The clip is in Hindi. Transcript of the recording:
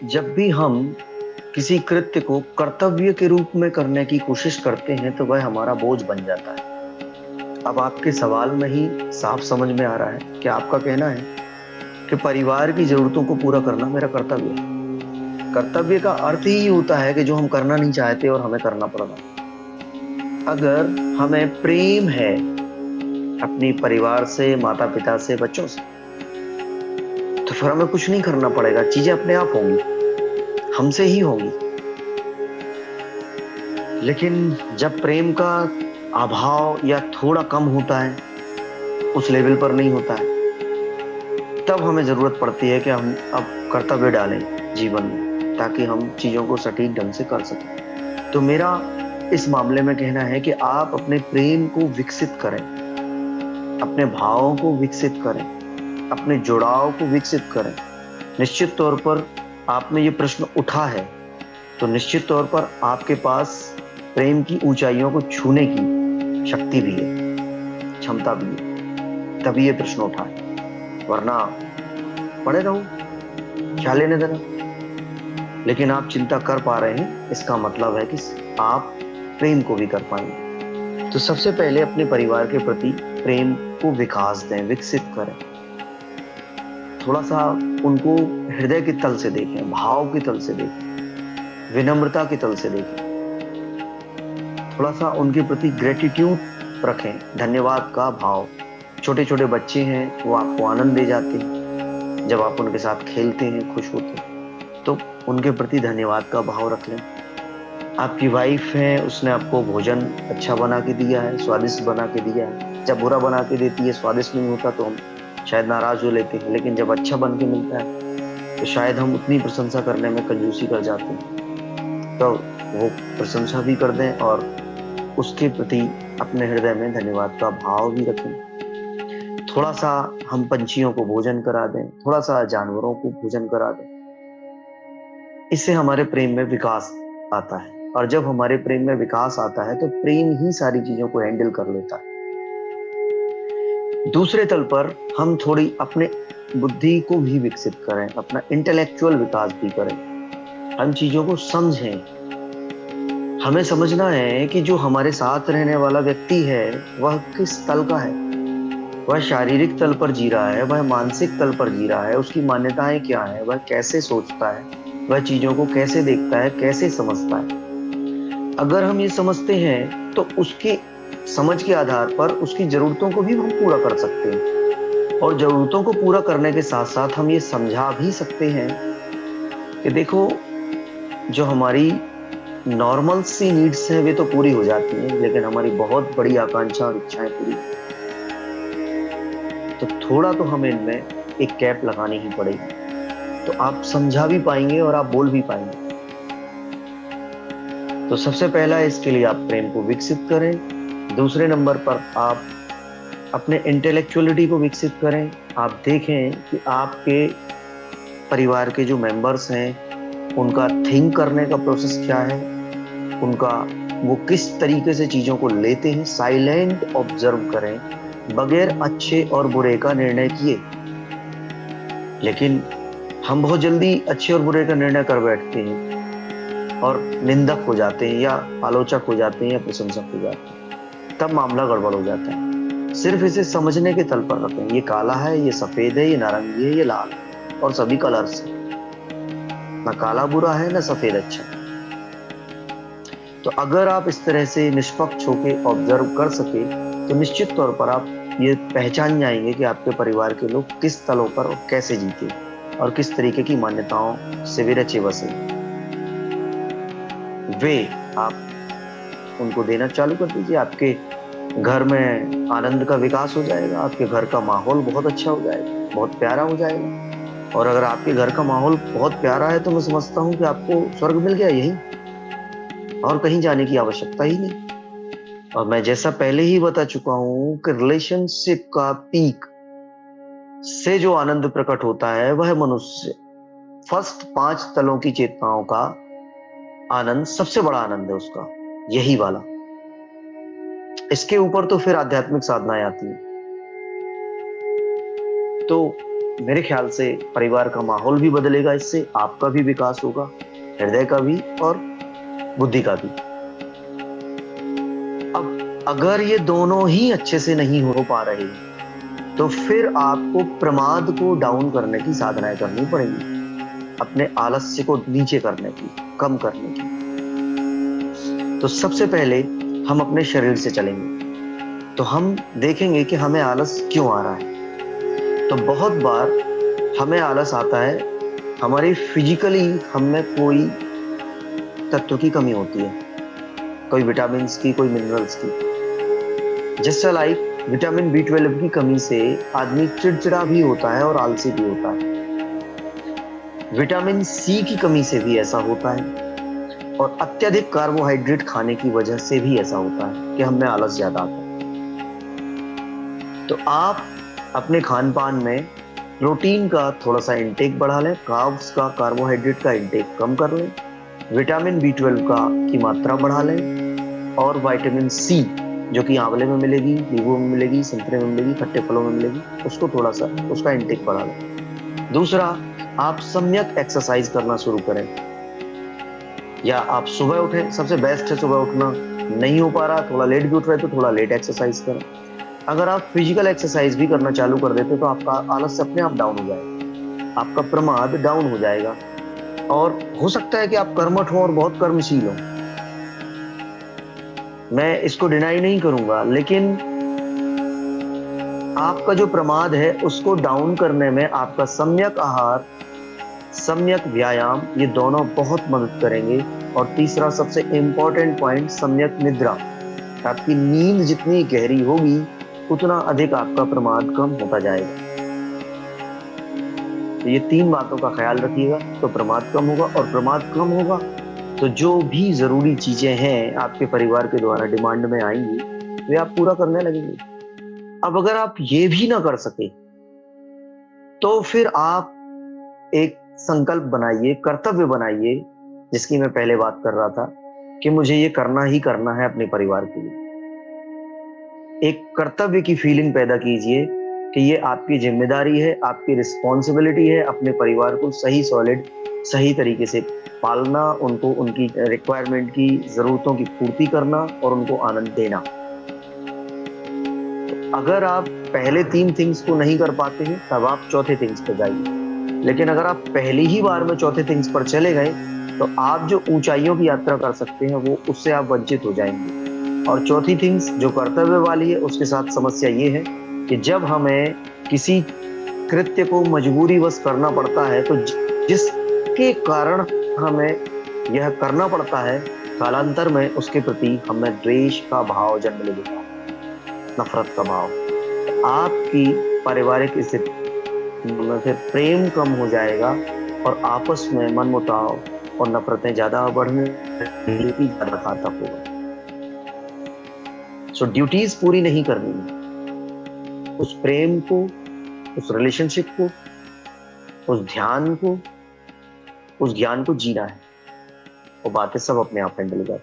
जब भी हम किसी कृत्य को कर्तव्य के रूप में करने की कोशिश करते हैं तो वह हमारा बोझ बन जाता है। अब आपके सवाल में ही साफ समझ में आ रहा है कि आपका कहना है कि परिवार की जरूरतों को पूरा करना मेरा कर्तव्य है। कर्तव्य का अर्थ ही होता है कि जो हम करना नहीं चाहते और हमें करना पड़ रहा है। अगर हमें प्रेम है अपनी परिवार से, माता पिता से, बच्चों से, तो फिर हमें कुछ नहीं करना पड़ेगा, चीजें अपने आप होंगी, हमसे ही होंगी। लेकिन जब प्रेम का अभाव या थोड़ा कम होता है, उस लेवल पर नहीं होता है, तब हमें जरूरत पड़ती है कि हम अब कर्तव्य डालें जीवन में, ताकि हम चीजों को सटीक ढंग से कर सकें। तो मेरा इस मामले में कहना है कि आप अपने प्रेम को विकसित करें, अपने भावों को विकसित करें, अपने जुड़ाव को विकसित करें। निश्चित तौर पर आप में ये प्रश्न उठा है तो निश्चित तौर पर आपके पास प्रेम की ऊंचाइयों को छूने की शक्ति भी है, क्षमता भी है, तभी ये प्रश्न उठा है। वरना पड़े रहो, क्या लेने देना। लेकिन आप चिंता कर पा रहे हैं, इसका मतलब है कि आप प्रेम को भी कर पाएंगे। तो सबसे पहले अपने परिवार के प्रति प्रेम को विकास दें, विकसित करें। थोड़ा सा उनको हृदय के तल से देखें, भाव के तल से देखें, विनम्रता के तल से देखें। थोड़ा सा उनके प्रति ग्रेटिट्यूड रखें, धन्यवाद का भाव। छोटे छोटे बच्चे हैं, वो आपको आनंद दे जाते हैं जब आप उनके साथ खेलते हैं, खुश होते हैं, तो उनके प्रति धन्यवाद का भाव रख लें। आपकी वाइफ है, उसने आपको भोजन अच्छा बना के दिया है, स्वादिष्ट बना के दिया है। जब बुरा बना के देती है, स्वादिष्ट नहीं होता, तो हम शायद नाराज हो लेते हैं, लेकिन जब अच्छा बन के मिलता है तो शायद हम उतनी प्रशंसा करने में कंजूसी कर जाते हैं। तो वो प्रशंसा भी कर दें और उसके प्रति अपने हृदय में धन्यवाद का भाव भी रखें। थोड़ा सा हम पंछियों को भोजन करा दें, थोड़ा सा जानवरों को भोजन करा दें। इससे हमारे प्रेम में विकास आता है, और जब हमारे प्रेम में विकास आता है तो प्रेम ही सारी चीजों को हैंडल कर लेता है। दूसरे तल पर हम थोड़ी अपने बुद्धि को भी विकसित करें, अपना इंटेलेक्चुअल विकास भी करें। हम चीजों को समझें। हमें समझना है कि जो हमारे साथ रहने वाला व्यक्ति है वह किस तल का है। वह शारीरिक तल पर जी रहा है, वह मानसिक तल पर जी रहा है, उसकी मान्यताएं क्या है, वह कैसे सोचता है, वह चीजों को कैसे देखता है, कैसे समझता है। अगर हम ये समझते हैं तो उसकी समझ के आधार पर उसकी जरूरतों को भी हम पूरा कर सकते हैं, और जरूरतों को पूरा करने के साथ साथ हम ये समझा भी सकते हैं कि देखो, जो हमारी नॉर्मल सी नीड्स हैं वे तो पूरी हो जाती हैं, लेकिन हमारी बहुत बड़ी आकांक्षा और इच्छाएं पूरी, तो थोड़ा तो हमें इनमें एक कैप लगानी ही पड़ेगी। तो आप समझा भी पाएंगे और आप बोल भी पाएंगे। तो सबसे पहला इसके लिए आप प्रेम को विकसित करें। दूसरे नंबर पर आप अपने इंटेलेक्चुअलिटी को विकसित करें। आप देखें कि आपके परिवार के जो मेंबर्स हैं उनका थिंक करने का प्रोसेस क्या है, उनका वो किस तरीके से चीजों को लेते हैं। साइलेंट ऑब्जर्व करें, बगैर अच्छे और बुरे का निर्णय किए। लेकिन हम बहुत जल्दी अच्छे और बुरे का निर्णय कर बैठते हैं और निंदक हो जाते हैं, या आलोचक हो जाते हैं, या प्रशंसक हो जाते हैं। तब मामला गड़बड़ हो जाता है। सिर्फ इसे समझने के तल पर रखें। ये काला है, ये सफेद है, ये नारंगी है, ये लाल है, और सभी कलर्स हैं। ना काला बुरा है, ना सफेद अच्छा है। तो अगर आप इस तरह से निष्पक्ष होकर ऑब्जर्व कर सके तो निश्चित तौर पर आप ये पहचान जाएंगे कि आपके परिवार के लोग किस तलों पर और कैसे जीते, और किस तरीके की मान्यताओं से वे रचे बसे। वे आप उनको देना चालू कर दीजिए। आपके घर में आनंद का विकास हो जाएगा, आपके घर का माहौल बहुत अच्छा हो जाएगा, बहुत प्यारा हो जाएगा। और अगर आपके घर का माहौल बहुत प्यारा है तो मैं समझता हूँ कि आपको स्वर्ग मिल गया यही, और कहीं जाने की आवश्यकता ही नहीं। और मैं जैसा पहले ही बता चुका हूं कि रिलेशनशिप का पीक से जो आनंद प्रकट होता है वह मनुष्य फर्स्ट 5 तलों की चेतनाओं का आनंद सबसे बड़ा आनंद है उसका, यही वाला। इसके ऊपर तो फिर आध्यात्मिक साधनाएं आती हैं। तो मेरे ख्याल से परिवार का माहौल भी बदलेगा, इससे आपका भी विकास होगा, हृदय का भी और बुद्धि का भी। अब अगर ये दोनों ही अच्छे से नहीं हो पा रहे तो फिर आपको प्रमाद को डाउन करने की साधनाएं करनी पड़ेंगी, अपने आलस्य को नीचे करने की, कम करने की। तो सबसे पहले हम अपने शरीर से चलेंगे, तो हम देखेंगे कि हमें आलस क्यों आ रहा है। तो बहुत बार हमें आलस आता है, हमारी फिजिकली हम में कोई तत्व की कमी होती है, कोई विटामिन की, कोई मिनरल्स की। जैसे लाइक विटामिन B12 की कमी से आदमी चिड़चिड़ा भी होता है और आलसी भी होता है। विटामिन C की कमी से भी ऐसा होता है, और अत्यधिक कार्बोहाइड्रेट खाने की वजह से भी ऐसा होता है कि हमें आलस ज्यादा आता है। तो आप अपने खान पान में प्रोटीन का थोड़ा सा इंटेक बढ़ा लें, कार्ब्स का, कार्बोहाइड्रेट का इंटेक कम कर लें, विटामिन B12 की मात्रा बढ़ा लें, और विटामिन C जो कि आंवले में मिलेगी, नींबू में मिलेगी, संतरे में मिलेगी, खट्टे फलों में मिलेगी, उसको थोड़ा सा उसका इंटेक बढ़ा लें। दूसरा, आप सम्यक एक्सरसाइज करना शुरू करें, या आप सुबह उठें, सबसे बेस्ट है सुबह उठना। नहीं हो पा रहा, थोड़ा लेट भी उठ रहे तो थोड़ा लेट एक्सरसाइज करें। अगर आप फिजिकल एक्सरसाइज भी करना चालू कर देते तो आपका आलस अपने आप डाउन हो जाएगा, आपका प्रमाद डाउन हो जाएगा, और हो सकता है कि आप कर्मठ हो और बहुत कर्मशील हो, मैं इसको डिनाई नहीं करूंगा, लेकिन आपका जो प्रमाद है उसको डाउन करने में आपका सम्यक आहार, सम्यक व्यायाम, ये दोनों बहुत मदद करेंगे। और तीसरा सबसे इंपॉर्टेंट पॉइंट, सम्यक निद्रा। आपकी नींद जितनी गहरी होगी उतना अधिक आपका प्रमाद कम होता जाएगा। तो ये 3 बातों का ख्याल रखिएगा तो प्रमाद कम होगा, और प्रमाद कम होगा तो जो भी जरूरी चीजें हैं आपके परिवार के द्वारा डिमांड में आएंगी वे आप पूरा करने लगेंगे। अब अगर आप ये भी ना कर सके तो फिर आप एक संकल्प बनाइए, कर्तव्य बनाइए, जिसकी मैं पहले बात कर रहा था कि मुझे ये करना ही करना है अपने परिवार के लिए। एक कर्तव्य की फीलिंग पैदा कीजिए कि ये आपकी जिम्मेदारी है, आपकी रिस्पॉन्सिबिलिटी है अपने परिवार को सही सॉलिड, सही तरीके से पालना, उनको उनकी रिक्वायरमेंट की, जरूरतों की पूर्ति करना और उनको आनंद देना। तो अगर आप पहले 3 थिंग्स को नहीं कर पाते हैं तब आप चौथे थिंग्स पे जाइए, लेकिन अगर आप पहली ही बार में चौथे थिंग्स पर चले गए तो आप जो ऊंचाइयों की यात्रा कर सकते हैं वो उससे आप वंचित हो जाएंगे। और चौथी थिंग्स जो कर्तव्य वाली है उसके साथ समस्या ये है कि जब हमें किसी कृत्य को मजबूरीवश करना पड़ता है तो जिसके कारण हमें यह करना पड़ता है, कालांतर में उसके प्रति हमें द्वेष का भाव जन्म ले लेता है, नफरत का भाव। आपकी पारिवारिक स्थिति में फिर प्रेम कम हो जाएगा और आपस में मनमुटाव और नफरतें ज्यादा बढ़ने की ज्यादा घातक होगा। सो ड्यूटीज पूरी नहीं करनी है, उस प्रेम को, उस रिलेशनशिप को, उस ध्यान को, उस ज्ञान को जीना है, वो बातें सब अपने आप हैंडल कर